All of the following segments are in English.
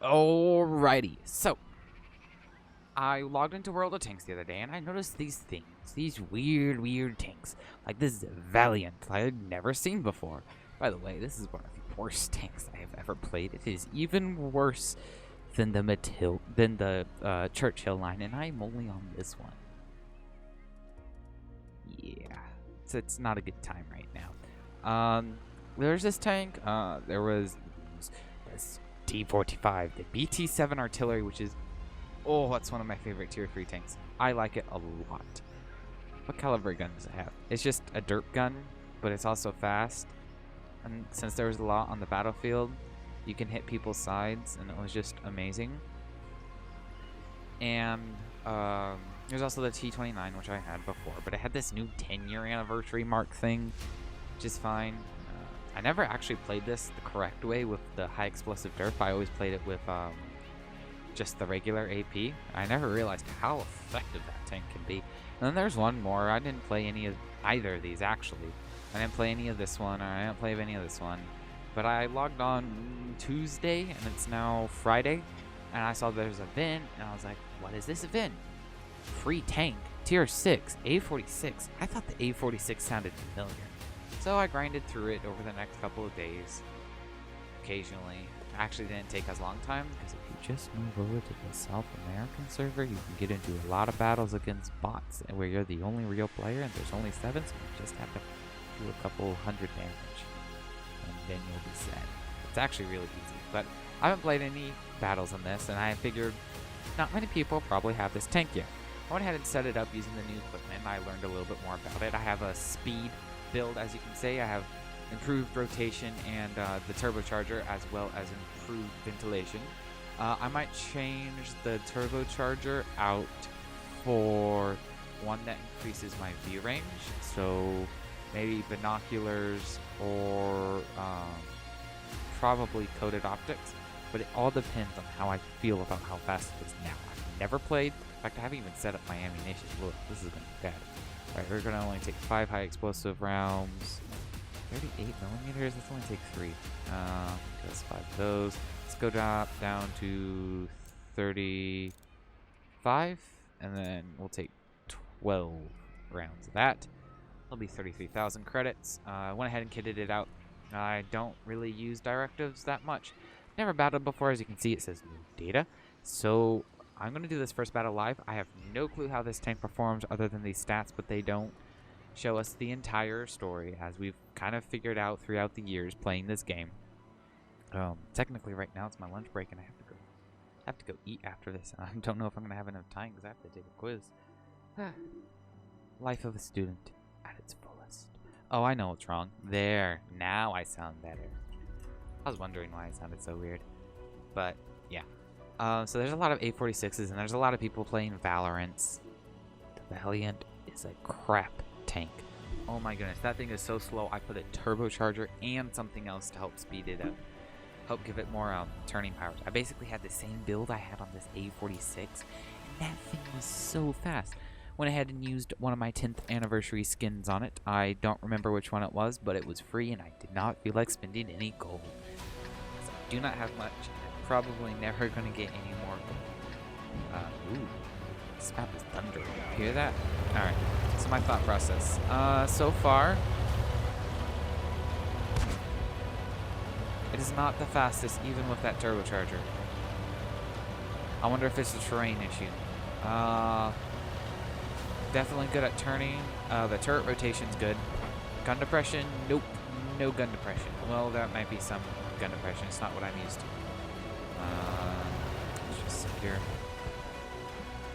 Alrighty, so I logged into World of Tanks the other day and I noticed these things, these weird tanks. Like this Valiant I had never seen before. By the way, this is one of the worst tanks I have ever played. It is even worse than the Churchill line, and I'm only on this one. Yeah, so it's not a good time right now. There's this tank. There was this T-45, the BT-7 artillery, which is, oh, that's one of my favorite tier 3 tanks. I like it a lot. What caliber gun does it have? It's just a derp gun, but it's also fast. And since there was a lot on the battlefield, you can hit people's sides, and it was just amazing. And there's also the T-29, which I had before, but it had this new 10-year anniversary mark thing, which is fine. I never actually played this the correct way with the high explosive derp. I always played it with just the regular AP. I never realized how effective that tank can be. And then there's one more. I didn't play any of either of these, actually. I didn't play any of this one, or I didn't play any of this one. But I logged on Tuesday, and it's now Friday, and I saw there's a VIN, and I was like, what is this VIN? Free tank, tier 6, A-46. I thought the A-46 sounded familiar. So I grinded through it over the next couple of days, occasionally. Actually didn't take as long time, because if you just move over to the South American server, you can get into a lot of battles against bots, and where you're the only real player, and there's only 7, so you just have to do a couple hundred damage, and then you'll be set. It's actually really easy, but I haven't played any battles on this, and I figured not many people probably have this tank yet. I went ahead and set it up using the new equipment, and I learned a little bit more about it. I have a speed build, as you can see. I have improved rotation and the turbocharger, as well as improved ventilation. I might change the turbocharger out for one that increases my view range, so maybe binoculars or probably coated optics, but it all depends on how I feel about how fast it is now. I've never played. In fact, I haven't even set up my ammunition. Look, this is going to be bad. Alright, we're going to only take 5 high explosive rounds. 38 millimeters? Let's only take 3. That's 5 of those. Let's go down to 35, and then we'll take 12 rounds of that. That'll be 33,000 credits. I went ahead and kitted it out. I don't really use directives that much. Never battled before. As you can see, it says no data. So I'm going to do this first battle live. I have no clue how this tank performs other than these stats, but they don't show us the entire story, as we've kind of figured out throughout the years playing this game. Technically right now it's my lunch break, and I have to go eat after this. I don't know if I'm going to have enough time because I have to take a quiz. Life of a student at its fullest. Oh, I know what's wrong. There. Now I sound better. I was wondering why I sounded so weird. But, yeah. So there's a lot of A-46s, and there's a lot of people playing Valorants. The Valiant is a crap tank. Oh my goodness, that thing is so slow. I put a turbocharger and something else to help speed it up. Help give it more turning powers. I basically had the same build I had on this A-46, and that thing was so fast. Went ahead and used one of my 10th anniversary skins on it. I don't remember which one it was, but it was free, and I did not feel like spending any gold. So I do not have much. I'm probably never going to get any more gold. Ooh. This map is thunder. Hear that? Alright. So my thought process. So far, it is not the fastest, even with that turbocharger. I wonder if it's a terrain issue. Definitely good at turning. The turret rotation's good. Gun depression? Nope. No gun depression. Well, that might be some gun depression. It's not what I'm used to. Let's just sit here.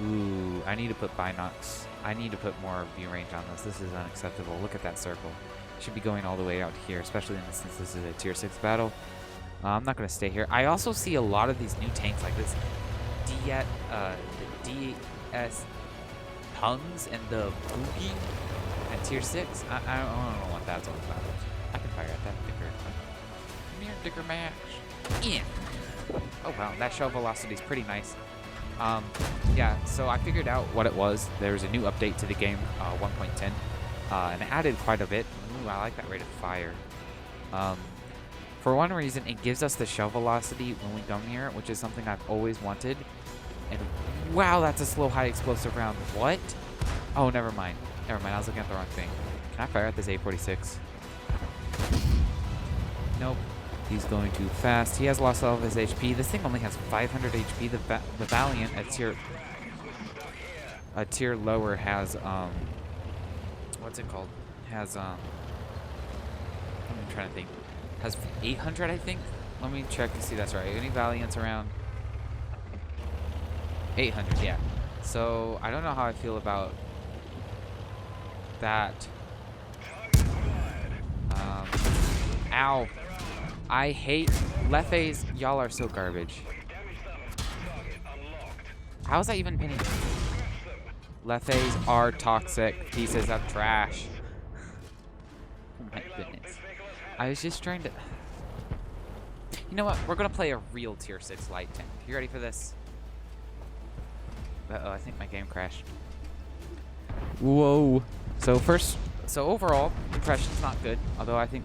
Ooh, I need to put binocs. I need to put more view range on this. This is unacceptable. Look at that circle. Should be going all the way out here, especially since this is a tier 6 battle. I'm not going to stay here. I also see a lot of these new tanks like this. The DS Huns and the Boogie at tier 6. I don't know what that's all about. I can fire at that Dicker. Come here, Dicker Max. Yeah. Oh wow, that shell velocity is pretty nice. Yeah, so I figured out what it was. There's a new update to the game, 1.10, and it added quite a bit. Ooh, I like that rate of fire. For one reason, it gives us the shell velocity when we come near it, which is something I've always wanted. And wow, that's a slow, high explosive round. What? Oh, never mind. Never mind, I was looking at the wrong thing. Can I fire at this A-46? Nope. He's going too fast. He has lost all of his HP. This thing only has 500 HP. The Valiant, a tier lower, has, what's it called? Has, I'm trying to think. Has 800, I think. Let me check to see that's right. Any Valiants around? 800, yeah. So I don't know how I feel about that. Ow. I hate Leffes. Y'all are so garbage. How is that even pinning? Leffes are toxic pieces of trash. Oh my goodness. I was just trying to... You know what? We're going to play a real tier 6 light tank. You ready for this? Uh-oh, I think my game crashed. Whoa. So overall, impression's not good. Although I think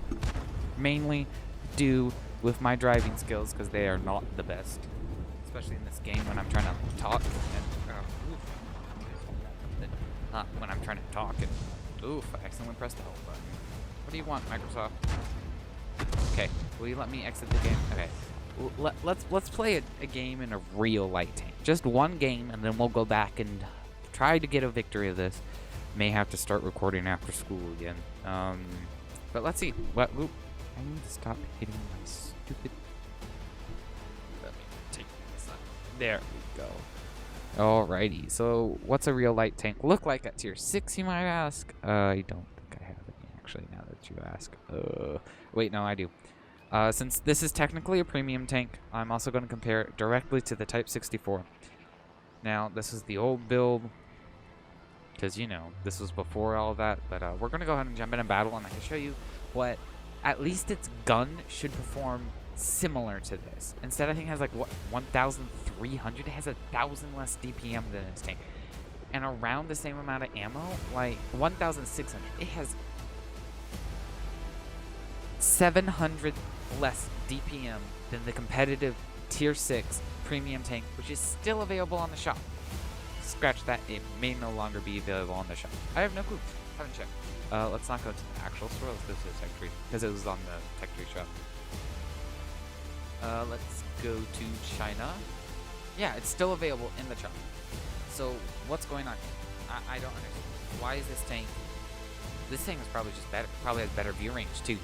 mainly due with my driving skills, because they are not the best. Especially in this game when I'm trying to talk. Not when I'm trying to talk. And, oof, I accidentally pressed the hold button. What do you want, Microsoft? Okay, will you let me exit the game? Okay, let's play a game in a real light tank. Just one game, and then we'll go back and try to get a victory of this. May have to start recording after school again. But let's see. What? Oop, I need to stop hitting my stupid. Let me take this up. There we go. Alrighty. So, what's a real light tank look like at tier 6? You might ask. I don't think I have it actually. Now that you ask. Wait, no, I do. Since this is technically a premium tank, I'm also going to compare it directly to the Type 64. Now, this is the old build, because, you know, this was before all that, but we're going to go ahead and jump in battle, and I can show you what, at least its gun should perform similar to this. Instead, I think it has, like, what, 1,300? It has 1,000 less DPM than its tank. And around the same amount of ammo, like, 1,600. It has 700 less DPM than the competitive tier 6 premium tank, which is still available on the shop. Scratch that, it may no longer be available on the shop. I have no clue. Haven't checked. Let's not go to the actual store. Let's go to the tech tree, because it was on the tech tree shop. Let's go to China. Yeah, it's still available in the shop. So what's going on here? I don't understand. Why is this tank? This tank is probably just better. Probably has better view range too.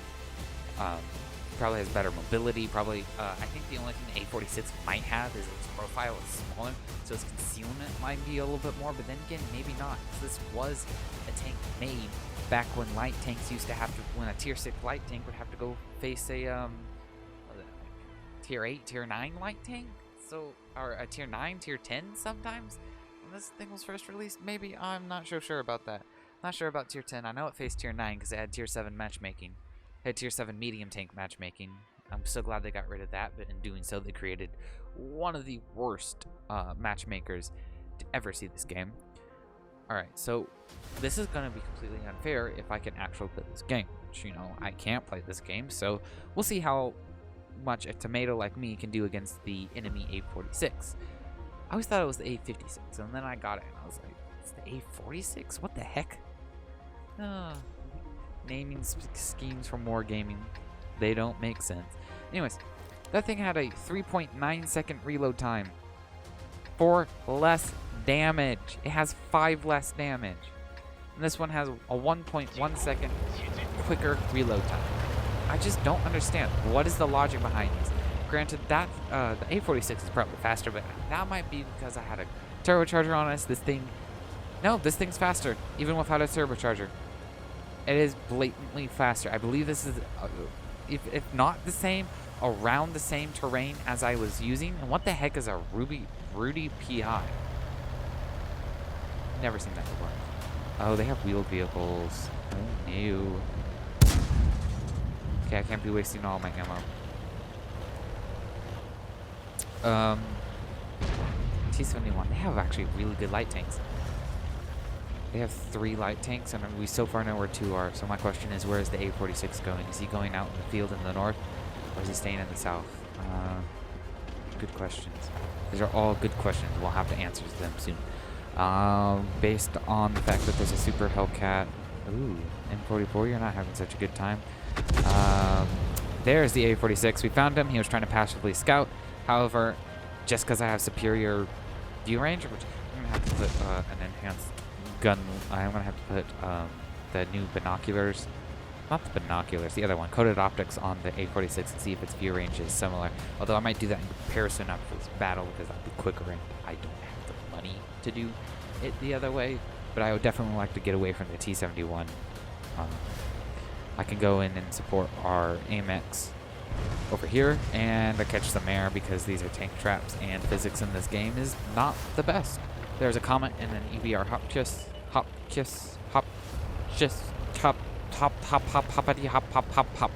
Probably has better mobility. Probably, I think the only thing the A-46 might have is its profile is smaller, so its concealment might be a little bit more. But then again, maybe not. This was a tank made back when light tanks used to have to. When a tier 6 light tank would have to go face a tier 8, tier 9 light tank. So, or a tier 9, tier 10 sometimes. When this thing was first released, maybe. I'm not so sure about that. Not sure about tier 10. I know it faced tier 9 because it had tier 7 matchmaking. Had tier 7 medium tank matchmaking. I'm so glad they got rid of that, but in doing so, they created one of the worst matchmakers to ever see this game. Alright, so this is going to be completely unfair if I can actually play this game. Which, you know, I can't play this game, so we'll see how much a tomato like me can do against the enemy A-46. I always thought it was the A-56, and then I got it, and I was like, it's the A-46? What the heck? Naming schemes from Wargaming, they don't make sense. Anyways, that thing had a 3.9 second reload time. 4 less damage. It has 5 less damage. And this one has a 1.1 second quicker reload time. I just don't understand. What is the logic behind this? Granted, that the A-46 is probably faster, but that might be because I had a turbocharger on us. This thing's faster, even without a turbocharger. It is blatantly faster. I believe this is, if not the same, around the same terrain as I was using. And what the heck is a Rudy PI? Never seen that before. Oh, they have wheeled vehicles. Oh, no. Okay, I can't be wasting all my ammo. T-71, they have actually really good light tanks. They have 3 light tanks, and we so far know where 2 are. So my question is, where is the A-46 going? Is he going out in the field in the north? Or is he staying in the south? Good questions. These are all good questions. We'll have to answer them soon. Based on the fact that there's a super Hellcat. Ooh, M44, you're not having such a good time. There's the A-46. We found him. He was trying to passively scout. However, just because I have superior view range, which I'm going to have to put an enhanced gun. I'm going to have to put the new binoculars. Not the binoculars, the other one. Coated optics on the A-46 and see if its view range is similar. Although I might do that in comparison after this battle because that'd be quicker and I don't have the money to do it the other way. But I would definitely like to get away from the T-71. I can go in and support our AMX over here and I catch some air because these are tank traps and physics in this game is not the best. There's a Comet and an EBR hop kiss, hop, hoppity, hop.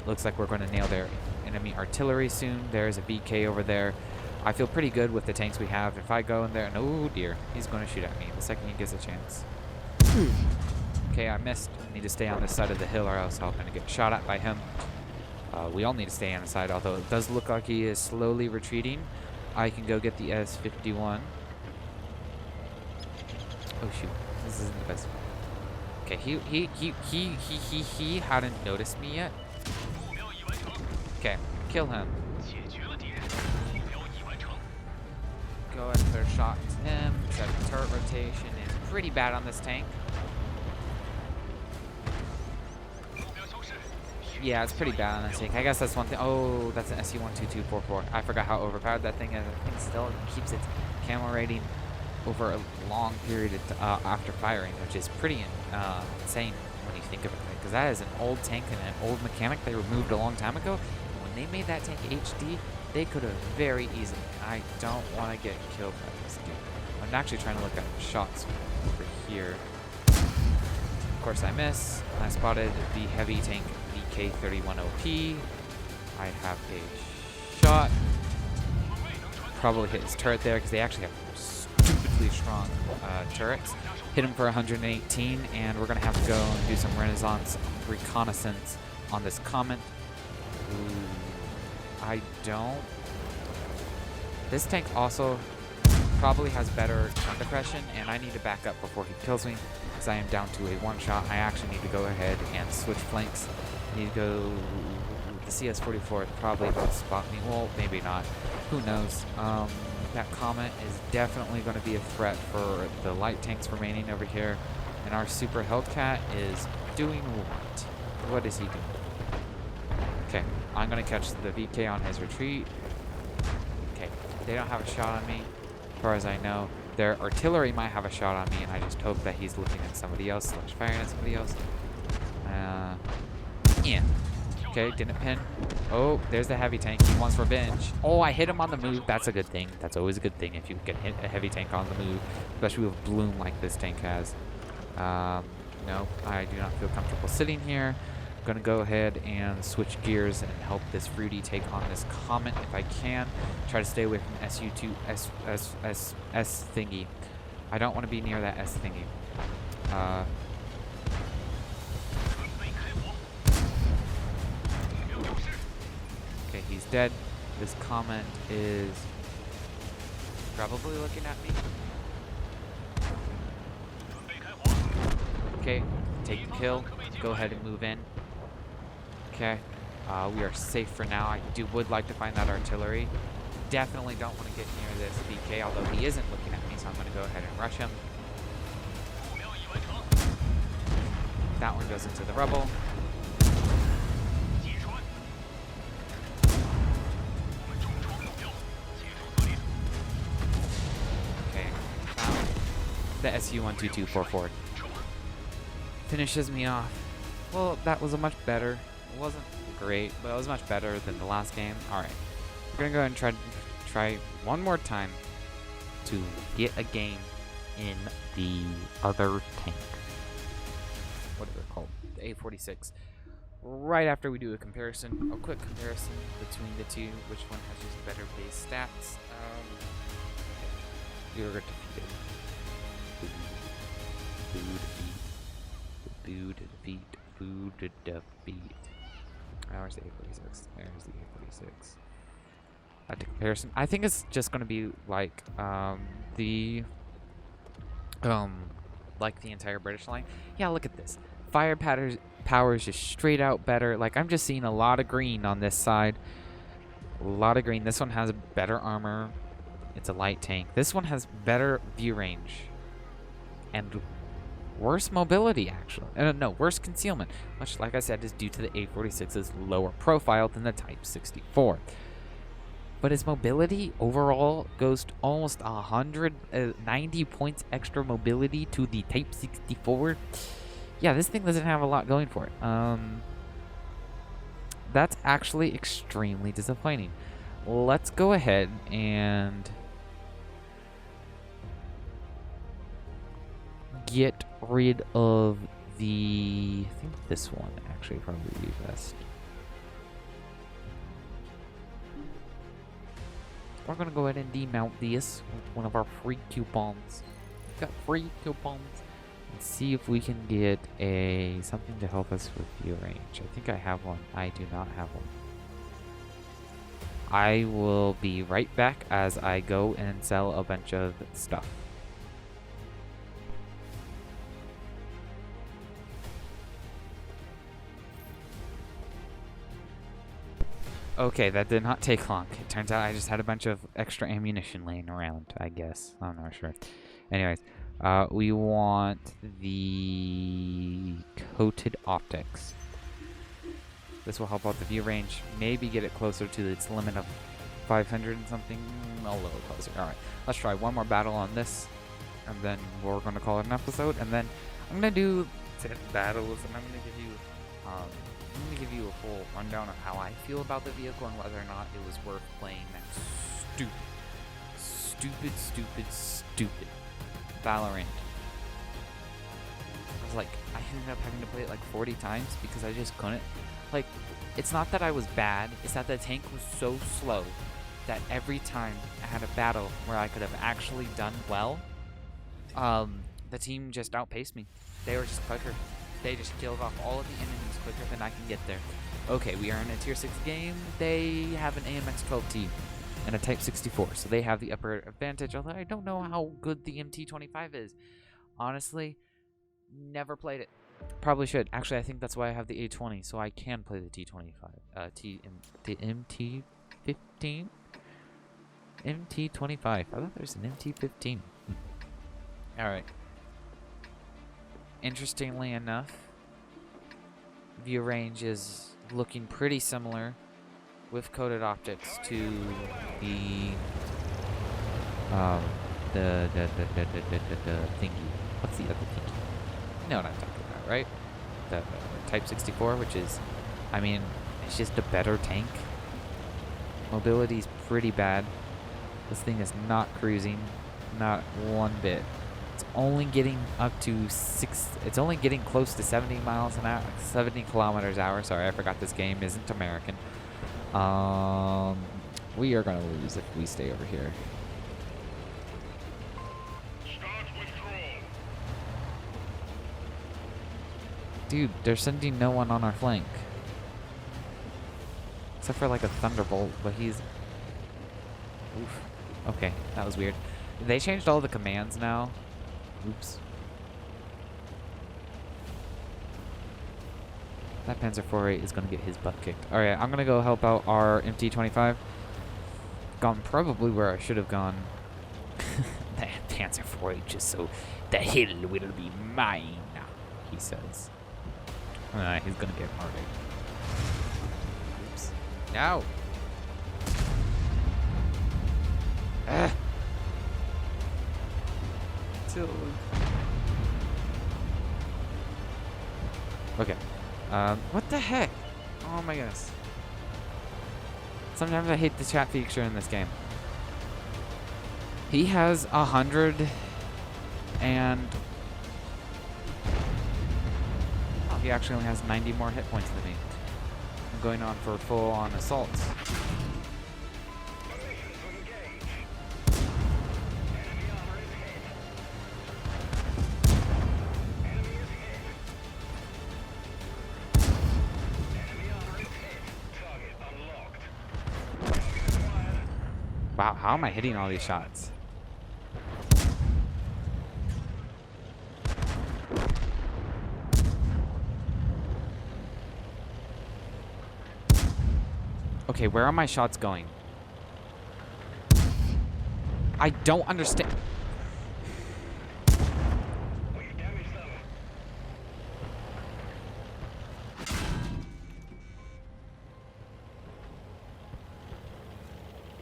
Looks like we're going to nail their enemy artillery soon. There's a BK over there. I feel pretty good with the tanks we have. If I go in there, and oh dear, he's going to shoot at me the second he gets a chance. Okay, I missed. I need to stay on this side of the hill or else I'm going to get shot at by him. We all need to stay on the side, although it does look like he is slowly retreating. I can go get the S-51. Oh shoot, this isn't the best. Okay, he hadn't noticed me yet. Okay, kill him. Go ahead and put a shot to him. That turret rotation is pretty bad on this tank. Yeah, it's pretty bad on this tank. I guess that's one thing. Oh, that's an SU-12244. I forgot how overpowered that thing is. I think still keeps its camo rating over a long period after firing, which is pretty insane when you think of it. Because that is an old tank and an old mechanic they removed a long time ago. When they made that tank HD, they could have very easily. I don't want to get killed by this dude. I'm actually trying to look at shots over here. Of course I miss. I spotted the heavy tank VK-31OP. I have a shot. Probably hit his turret there because they actually have stupidly strong turrets. Hit him for 118, and we're gonna have to go and do some reconnaissance on this Comet. Ooh, I don't. This tank also probably has better ground depression, and I need to back up before he kills me because I am down to a one shot. I actually need to go ahead and switch flanks. I need to go. The CS-44 is probably going to spot me. Well, maybe not. Who knows? That Comet is definitely going to be a threat for the light tanks remaining over here. And our Super Hellcat is doing what? What is he doing? Okay, I'm going to catch the VK on his retreat. Okay, they don't have a shot on me, as far as I know. Their artillery might have a shot on me, and I just hope that he's looking at somebody else, / firing at somebody else. Yeah. Okay, didn't pin. Oh, there's the heavy tank. He wants revenge. Oh, I hit him on the move. That's a good thing. That's always a good thing if you can hit a heavy tank on the move, especially with bloom like this tank has. No, I do not feel comfortable sitting here. I'm going to go ahead and switch gears and help this Fruity take on this Comet if I can. Try to stay away from SU-2 S thingy. I don't want to be near that S thingy. Okay, he's dead. This Comet is probably looking at me. Okay, take the kill. Go ahead and move in. Okay, we are safe for now. I would like to find that artillery. Definitely don't want to get near this BK, although he isn't looking at me, so I'm going to go ahead and rush him. That one goes into the rubble. Okay, found the SU-12244. Finishes me off. Well, that was a much better. It wasn't great, but it was much better than the last game. Alright, we're going to go ahead and try one more time to get a game in the other tank. What is it called? The A-46. Right after we do a comparison, a quick comparison between the two, which one has just better base stats. You're defeated. Food defeat. Food defeat. Where's the A-46? There's the A-46. At the comparison, I think it's just gonna be like the entire British line. Yeah, look at this. Fire power is just straight out better. Like, I'm just seeing a lot of green on this side. A lot of green. This one has better armor. It's a light tank. This one has better view range and worse mobility, actually. No, worse concealment, which, like I said, is due to the A-46's lower profile than the Type 64. But its mobility overall goes to almost 190 points extra mobility to the Type 64. Yeah, this thing doesn't have a lot going for it. That's actually extremely disappointing. Let's go ahead and get rid of the... I think this one actually probably be best. We're going to go ahead and demount this with one of our free coupons. We've got free coupons. And see if we can get something to help us with view range. I think I have one. I do not have one. I will be right back as I go and sell a bunch of stuff. Okay, that did not take long. It turns out I just had a bunch of extra ammunition laying around, I guess. I'm not sure. Anyways, we want the coated optics. This will help out the view range. Maybe get it closer to its limit of 500 and something. A little closer. Alright, let's try one more battle on this. And then we're going to call it an episode. And then I'm going to do 10 battles. And I'm going to give you a full rundown of how I feel about the vehicle and whether or not it was worth playing that stupid Valorant. I was like, I ended up having to play it like 40 times because I just couldn't. Like, it's not that I was bad, it's that the tank was so slow that every time I had a battle where I could have actually done well, the team just outpaced me. They were just quicker. They just killed off all of the enemies quicker than I can get there. Okay, we are in a tier 6 game. They have an AMX-12T and a Type 64, so they have the upper advantage, although I don't know how good the MT-25 is. Honestly, never played it. Probably should. Actually, I think that's why I have the A-20, so I can play the T-25. The MT-15? MT-25. I thought there was an MT-15. Alright. Interestingly enough, view range is looking pretty similar with coated optics to the thingy. What's the other thingy? You know what I'm talking about, right? The Type 64, which is, I mean, it's just a better tank. Mobility's pretty bad. This thing is not cruising, not one bit. It's only getting up to it's only getting close to 70 miles an hour, 70 kilometers an hour. Sorry, I forgot this game isn't American. We are gonna lose if we stay over here. Start withdrawal. Dude, they're sending no one on our flank. Except for like a Thunderbolt, but he's... Oof. Okay, that was weird. They changed all the commands now. Oops. That Panzer IV is going to get his butt kicked. Alright, I'm going to go help out our MT-25. Gone probably where I should have gone. That Panzer IV just so the hill will be mine, he says. He's going to get murdered. Oops. No! Okay. What the heck? Oh my goodness. Sometimes I hate the chat feature in this game. He has 100 and... Oh, he actually only has 90 more hit points than me. I'm going on for full-on assaults. Wow, how am I hitting all these shots? Okay, where are my shots going? I don't understand. We've damaged them.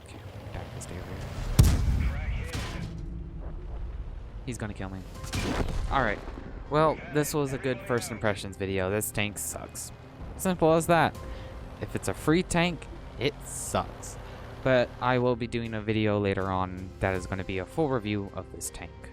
Okay, back this day over here. Track hit. He's gonna kill me. Alright. Well, this was a good first impressions video. This tank sucks. Simple as that. If it's a free tank, it sucks. But I will be doing a video later on that is going to be a full review of this tank.